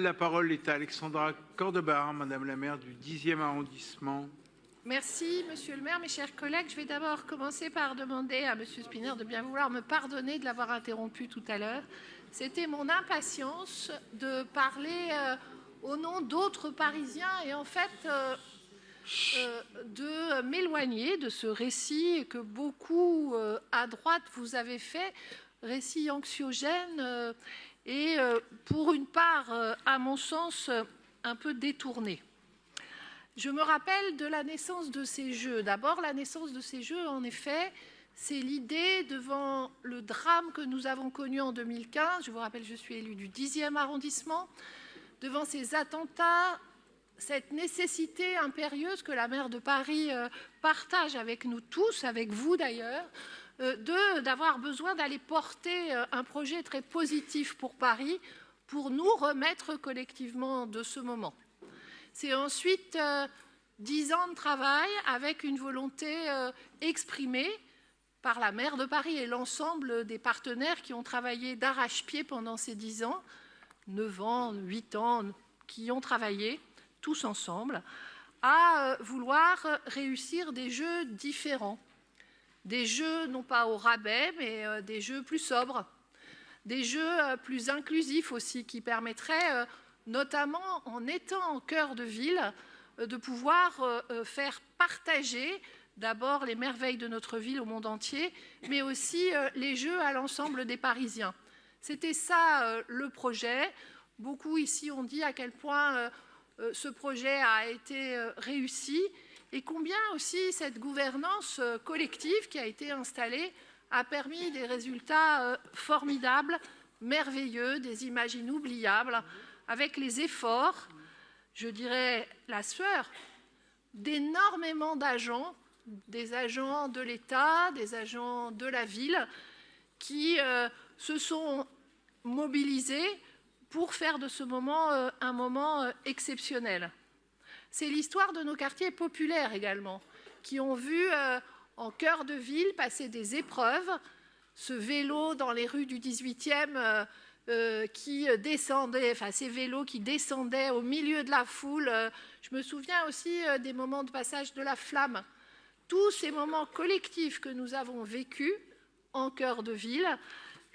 La parole est à Alexandra Cordebar, Madame la maire du 10e arrondissement. Merci, Monsieur le maire. Mes chers collègues, je vais d'abord commencer par demander à Monsieur Spinner de bien vouloir me pardonner de l'avoir interrompu tout à l'heure. C'était mon impatience de parler au nom d'autres Parisiens et en fait de m'éloigner de ce récit que beaucoup à droite vous avez fait, récit anxiogène et pour une part, à mon sens, un peu détourné. Je me rappelle de la naissance de ces Jeux. D'abord, la naissance de ces Jeux, en effet, c'est l'idée devant le drame que nous avons connu en 2015. Je vous rappelle, je suis élue du 10e arrondissement. Devant ces attentats, cette nécessité impérieuse que la maire de Paris partage avec nous tous, avec vous d'ailleurs, d'avoir besoin d'aller porter un projet très positif pour Paris, pour nous remettre collectivement de ce moment. C'est ensuite 10 ans de travail avec une volonté exprimée par la maire de Paris et l'ensemble des partenaires qui ont travaillé d'arrache-pied pendant ces 10 ans, 9 ans, 8 ans, qui ont travaillé tous ensemble, à vouloir réussir des jeux différents. Des jeux non pas au rabais, mais des jeux plus sobres, des jeux plus inclusifs aussi, qui permettraient, notamment en étant en cœur de ville, de pouvoir faire partager d'abord les merveilles de notre ville au monde entier, mais aussi les jeux à l'ensemble des Parisiens. C'était ça le projet. Beaucoup ici ont dit à quel point ce projet a été réussi et combien aussi cette gouvernance collective qui a été installée a permis des résultats formidables, merveilleux, des images inoubliables, avec les efforts, je dirais la sueur, d'énormément d'agents, des agents de l'État, des agents de la ville, qui se sont mobilisés pour faire de ce moment un moment exceptionnel. C'est l'histoire de nos quartiers populaires également, qui ont vu en cœur de ville passer des épreuves, ce vélo dans les rues du 18e qui descendait, enfin ces vélos qui descendaient au milieu de la foule. Je me souviens aussi des moments de passage de la flamme. Tous ces moments collectifs que nous avons vécus en cœur de ville.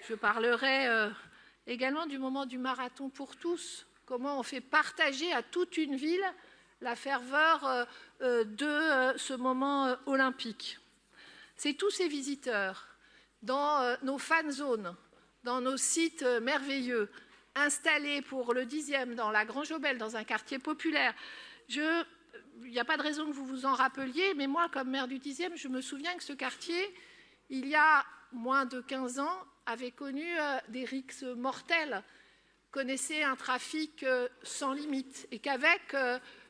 Je parlerai également du moment du marathon pour tous, comment on fait partager à toute une ville la ferveur de ce moment olympique. C'est tous ces visiteurs dans nos fan zones, dans nos sites merveilleux, installés pour le 10e dans la Grange Jaubel, dans un quartier populaire. Il n'y a pas de raison que vous vous en rappeliez, mais moi, comme maire du 10e, je me souviens que ce quartier, il y a moins de 15 ans, avait connu des rixes mortels, connaissait un trafic sans limite, et qu'avec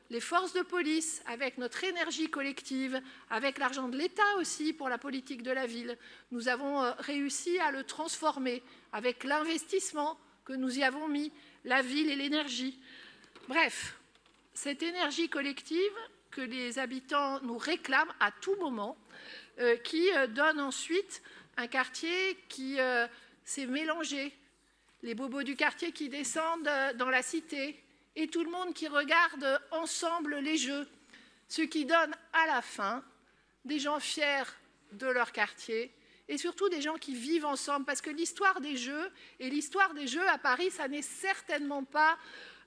les forces de police, avec notre énergie collective, avec l'argent de l'État aussi pour la politique de la ville, nous avons réussi à le transformer avec l'investissement que nous y avons mis, la ville et l'énergie. Bref, cette énergie collective que les habitants nous réclament à tout moment, qui donne ensuite un quartier qui s'est mélangé, les bobos du quartier qui descendent dans la cité, et tout le monde qui regarde ensemble les jeux, ce qui donne à la fin des gens fiers de leur quartier et surtout des gens qui vivent ensemble. Parce que l'histoire des jeux et l'histoire des jeux à Paris, ça n'est certainement pas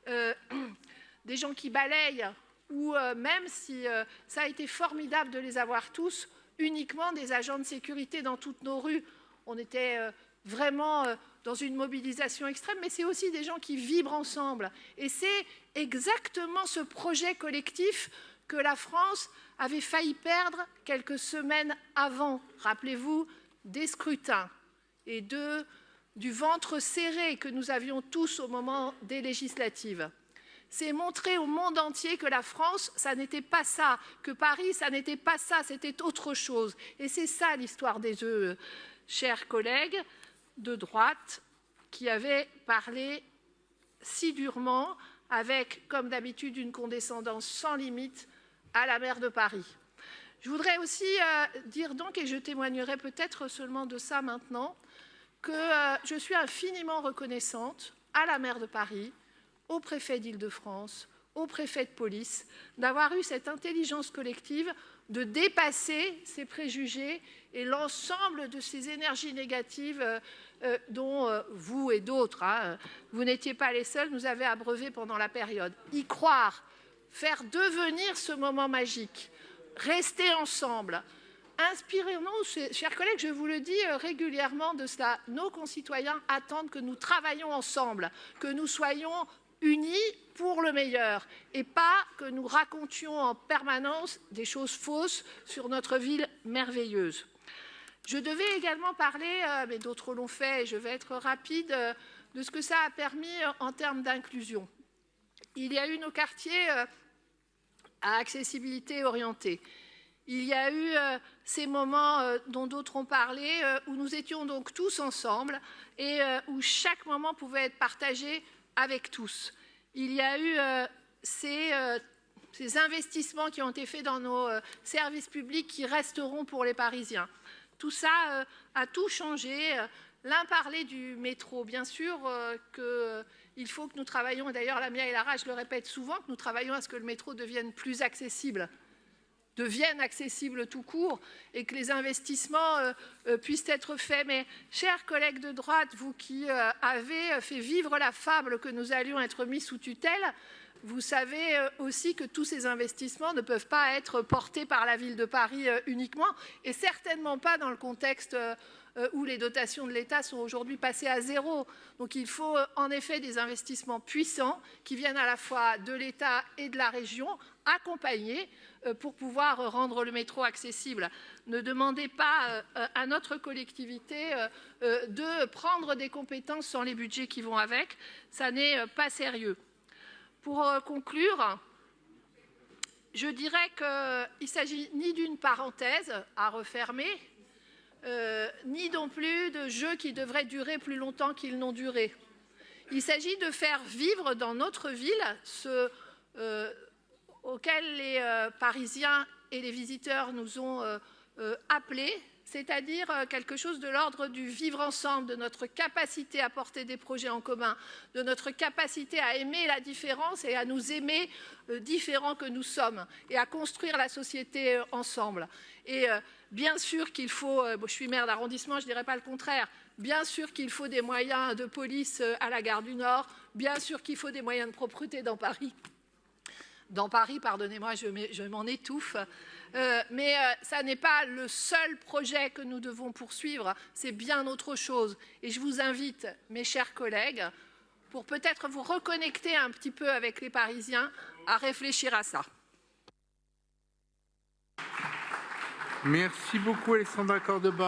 des gens qui balayent ou même si ça a été formidable de les avoir tous, uniquement des agents de sécurité dans toutes nos rues. On était vraiment dans une mobilisation extrême, mais c'est aussi des gens qui vibrent ensemble. Et c'est exactement ce projet collectif que la France avait failli perdre quelques semaines avant. Rappelez-vous des scrutins et du ventre serré que nous avions tous au moment des législatives. C'est montrer au monde entier que la France, ça n'était pas ça, que Paris, ça n'était pas ça, c'était autre chose. Et c'est ça l'histoire des Jeux, chers collègues de droite, qui avaient parlé si durement, avec, comme d'habitude, une condescendance sans limite à la maire de Paris. Je voudrais aussi dire donc, et je témoignerai peut-être seulement de ça maintenant, que je suis infiniment reconnaissante à la maire de Paris, au préfet d'Île-de-France, au préfet de police, d'avoir eu cette intelligence collective de dépasser ces préjugés et l'ensemble de ces énergies négatives dont vous et d'autres, vous n'étiez pas les seuls, nous avez abreuvés pendant la période. Y croire, faire devenir ce moment magique, rester ensemble. Inspirons-nous, chers collègues, je vous le dis régulièrement de cela. Nos concitoyens attendent que nous travaillions ensemble, que nous soyons unis pour le meilleur et pas que nous racontions en permanence des choses fausses sur notre ville merveilleuse. Je devais également parler, mais d'autres l'ont fait et je vais être rapide, de ce que ça a permis en termes d'inclusion. Il y a eu nos quartiers à accessibilité orientée. Il y a eu ces moments dont d'autres ont parlé, où nous étions donc tous ensemble et où chaque moment pouvait être partagé avec tous. Il y a eu ces investissements qui ont été faits dans nos services publics qui resteront pour les Parisiens. Tout ça a tout changé. L'un parlait du métro. Bien sûr qu'il faut que nous travaillions, et d'ailleurs Lamia El Harrach le répète souvent, que nous travaillons à ce que le métro devienne plus accessible, deviennent accessibles tout court et que les investissements puissent être faits. Mais, chers collègues de droite, vous qui avez fait vivre la fable que nous allions être mis sous tutelle, vous savez aussi que tous ces investissements ne peuvent pas être portés par la ville de Paris uniquement et certainement pas dans le contexte où les dotations de l'État sont aujourd'hui passées à zéro. Donc il faut en effet des investissements puissants qui viennent à la fois de l'État et de la région, accompagnés pour pouvoir rendre le métro accessible. Ne demandez pas à notre collectivité de prendre des compétences sans les budgets qui vont avec. Ça n'est pas sérieux. Pour conclure, je dirais qu'il ne s'agit ni d'une parenthèse à refermer, ni non plus de jeux qui devraient durer plus longtemps qu'ils n'ont duré. Il s'agit de faire vivre dans notre ville ce auquel les Parisiens et les visiteurs nous ont appelés, c'est-à-dire quelque chose de l'ordre du vivre ensemble, de notre capacité à porter des projets en commun, de notre capacité à aimer la différence et à nous aimer différents que nous sommes et à construire la société ensemble. Et bien sûr qu'il faut, je suis maire d'arrondissement, je ne dirais pas le contraire, bien sûr qu'il faut des moyens de police à la gare du Nord, bien sûr qu'il faut des moyens de propreté dans Paris. Pardonnez-moi, je m'en étouffe. Mais ça n'est pas le seul projet que nous devons poursuivre, c'est bien autre chose. Et je vous invite, mes chers collègues, pour peut-être vous reconnecter un petit peu avec les Parisiens, à réfléchir à ça. Merci beaucoup, Alexandra Cordoba.